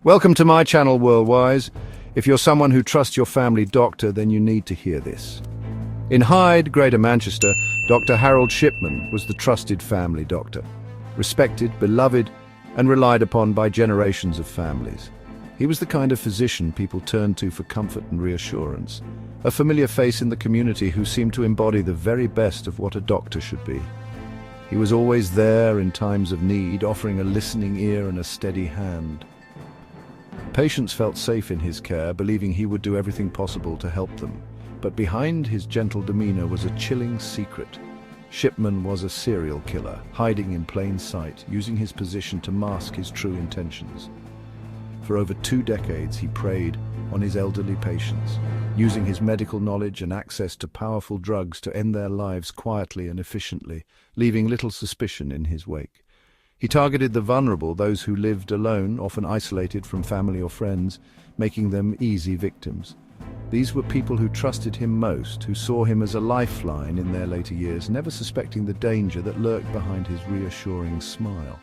Welcome to my channel, Worldwise. If you're someone who trusts your family doctor, then you need to hear this. In Hyde, Greater Manchester, Dr. Harold Shipman was the trusted family doctor. Respected, beloved, and relied upon by generations of families. He was the kind of physician people turned to for comfort and reassurance. A familiar face in the community who seemed to embody the very best of what a doctor should be. He was always there in times of need, offering a listening ear and a steady hand. Patients felt safe in his care, believing he would do everything possible to help them. But behind his gentle demeanor was a chilling secret. Shipman was a serial killer, hiding in plain sight, using his position to mask his true intentions. For over 2 decades, he preyed on his elderly patients, using his medical knowledge and access to powerful drugs to end their lives quietly and efficiently, leaving little suspicion in his wake. He targeted the vulnerable, those who lived alone, often isolated from family or friends, making them easy victims. These were people who trusted him most, who saw him as a lifeline in their later years, never suspecting the danger that lurked behind his reassuring smile.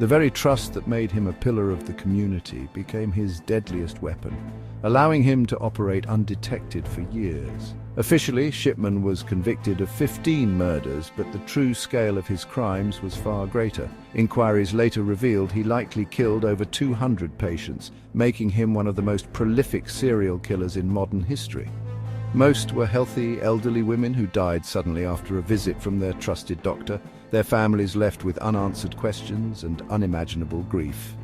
The very trust that made him a pillar of the community became his deadliest weapon, allowing him to operate undetected for years. Officially, Shipman was convicted of 15 murders, but the true scale of his crimes was far greater. Inquiries later revealed he likely killed over 200 patients, making him one of the most prolific serial killers in modern history. Most were healthy, elderly women who died suddenly after a visit from their trusted doctor, their families left with unanswered questions and unimaginable grief.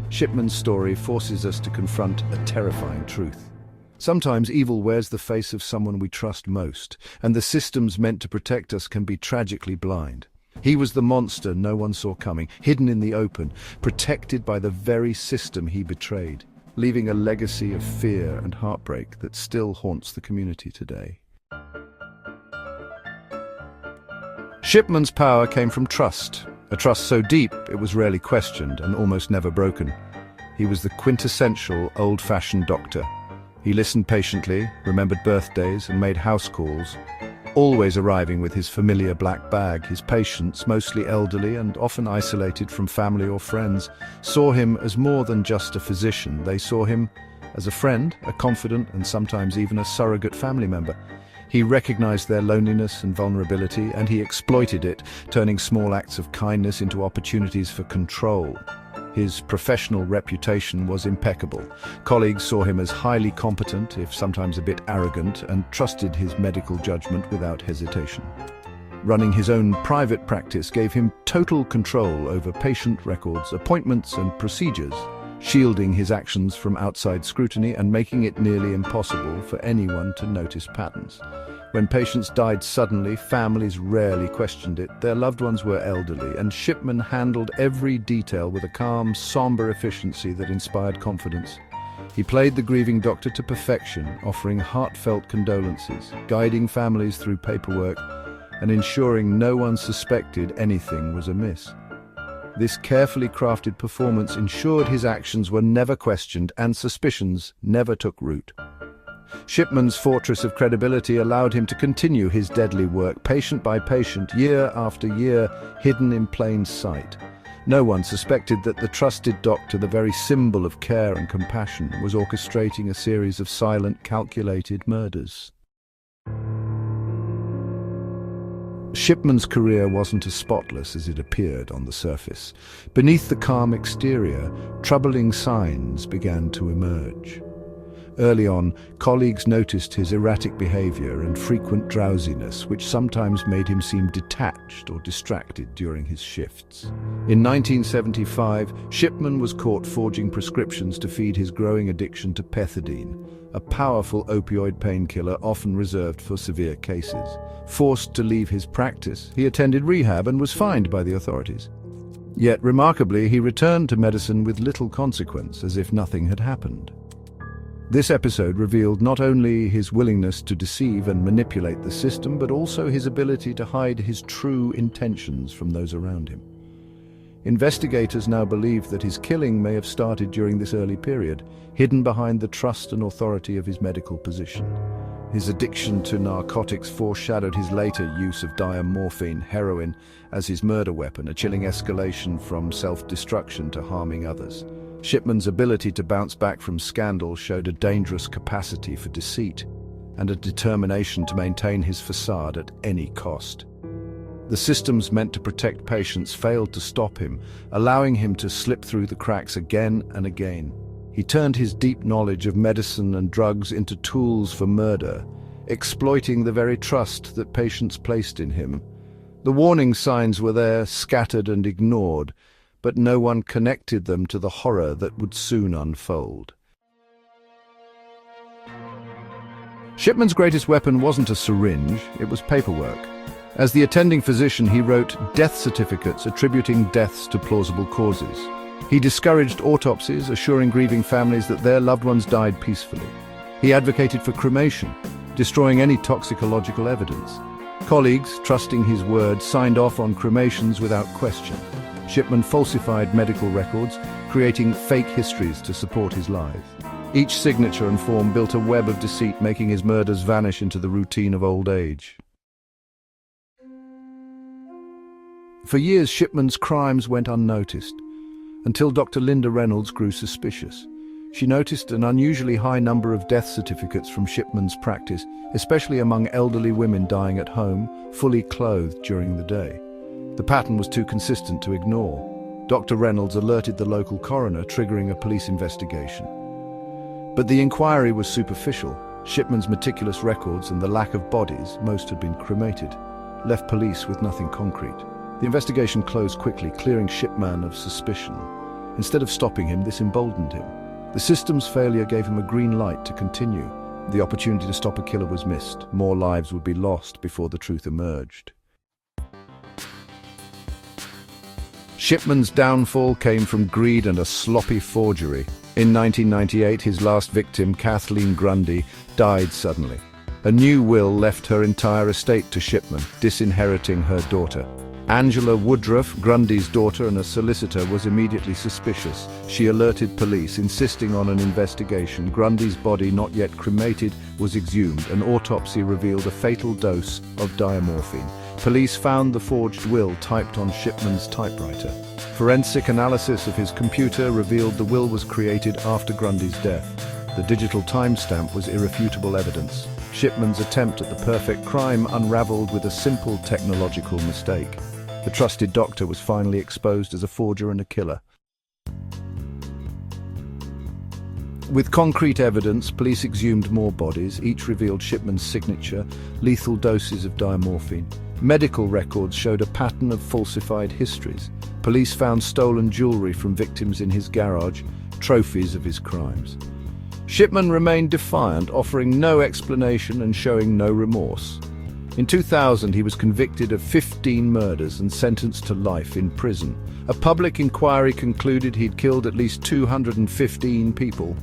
Shipman's story forces us to confront a terrifying truth. Sometimes evil wears the face of someone we trust most, and the systems meant to protect us can be tragically blind. He was the monster no one saw coming, hidden in the open, protected by the very system he betrayed, leaving a legacy of fear and heartbreak that still haunts the community today. Shipman's power came from trust, a trust so deep it was rarely questioned and almost never broken. He was the quintessential old-fashioned doctor. He listened patiently, remembered birthdays, and made house calls, always arriving with his familiar black bag. His patients, mostly elderly and often isolated from family or friends, saw him as more than just a physician. They saw him as a friend, a confidant, and sometimes even a surrogate family member. He recognized their loneliness and vulnerability, and he exploited it, turning small acts of kindness into opportunities for control. His professional reputation was impeccable. Colleagues saw him as highly competent, if sometimes a bit arrogant, and trusted his medical judgment without hesitation. Running his own private practice gave him total control over patient records, appointments, and procedures, shielding his actions from outside scrutiny and making it nearly impossible for anyone to notice patterns. When patients died suddenly, families rarely questioned it. Their loved ones were elderly, and Shipman handled every detail with a calm, somber efficiency that inspired confidence. He played the grieving doctor to perfection, offering heartfelt condolences, guiding families through paperwork, and ensuring no one suspected anything was amiss. This carefully crafted performance ensured his actions were never questioned and suspicions never took root. Shipman's fortress of credibility allowed him to continue his deadly work, patient by patient, year after year, hidden in plain sight. No one suspected that the trusted doctor, the very symbol of care and compassion, was orchestrating a series of silent, calculated murders. Shipman's career wasn't as spotless as it appeared on the surface. Beneath the calm exterior, troubling signs began to emerge. Early on, colleagues noticed his erratic behavior and frequent drowsiness, which sometimes made him seem detached or distracted during his shifts. In 1975, Shipman was caught forging prescriptions to feed his growing addiction to pethidine, a powerful opioid painkiller often reserved for severe cases. Forced to leave his practice, he attended rehab and was fined by the authorities. Yet, remarkably, he returned to medicine with little consequence, as if nothing had happened. This episode revealed not only his willingness to deceive and manipulate the system, but also his ability to hide his true intentions from those around him. Investigators now believe that his killing may have started during this early period, hidden behind the trust and authority of his medical position. His addiction to narcotics foreshadowed his later use of diamorphine, heroin, as his murder weapon, a chilling escalation from self-destruction to harming others. Shipman's ability to bounce back from scandal showed a dangerous capacity for deceit and a determination to maintain his facade at any cost. The systems meant to protect patients failed to stop him, allowing him to slip through the cracks again and again. He turned his deep knowledge of medicine and drugs into tools for murder, exploiting the very trust that patients placed in him. The warning signs were there, scattered and ignored, but no one connected them to the horror that would soon unfold. Shipman's greatest weapon wasn't a syringe, it was paperwork. As the attending physician, he wrote death certificates attributing deaths to plausible causes. He discouraged autopsies, assuring grieving families that their loved ones died peacefully. He advocated for cremation, destroying any toxicological evidence. Colleagues, trusting his word, signed off on cremations without question. Shipman falsified medical records, creating fake histories to support his lies. Each signature and form built a web of deceit, making his murders vanish into the routine of old age. For years, Shipman's crimes went unnoticed, until Dr. Linda Reynolds grew suspicious. She noticed an unusually high number of death certificates from Shipman's practice, especially among elderly women dying at home, fully clothed during the day. The pattern was too consistent to ignore. Dr. Reynolds alerted the local coroner, triggering a police investigation. But the inquiry was superficial. Shipman's meticulous records and the lack of bodies, most had been cremated, left police with nothing concrete. The investigation closed quickly, clearing Shipman of suspicion. Instead of stopping him, this emboldened him. The system's failure gave him a green light to continue. The opportunity to stop a killer was missed. More lives would be lost before the truth emerged. Shipman's downfall came from greed and a sloppy forgery. In 1998, his last victim, Kathleen Grundy, died suddenly. A new will left her entire estate to Shipman, disinheriting her daughter. Angela Woodruff, Grundy's daughter and a solicitor, was immediately suspicious. She alerted police, insisting on an investigation. Grundy's body, not yet cremated, was exhumed. An autopsy revealed a fatal dose of diamorphine. Police found the forged will typed on Shipman's typewriter. Forensic analysis of his computer revealed the will was created after Grundy's death. The digital timestamp was irrefutable evidence. Shipman's attempt at the perfect crime unraveled with a simple technological mistake. The trusted doctor was finally exposed as a forger and a killer. With concrete evidence, police exhumed more bodies. Each revealed Shipman's signature, lethal doses of diamorphine. Medical records showed a pattern of falsified histories. Police found stolen jewelry from victims in his garage, trophies of his crimes. Shipman remained defiant, offering no explanation and showing no remorse. In 2000, he was convicted of 15 murders and sentenced to life in prison. A public inquiry concluded he'd killed at least 215 people,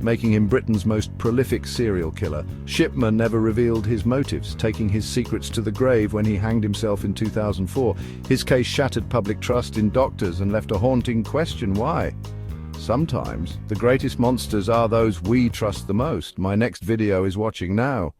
making him Britain's most prolific serial killer. Shipman never revealed his motives, taking his secrets to the grave when he hanged himself in 2004. His case shattered public trust in doctors and left a haunting question: why? Sometimes the greatest monsters are those we trust the most. My next video is watching now.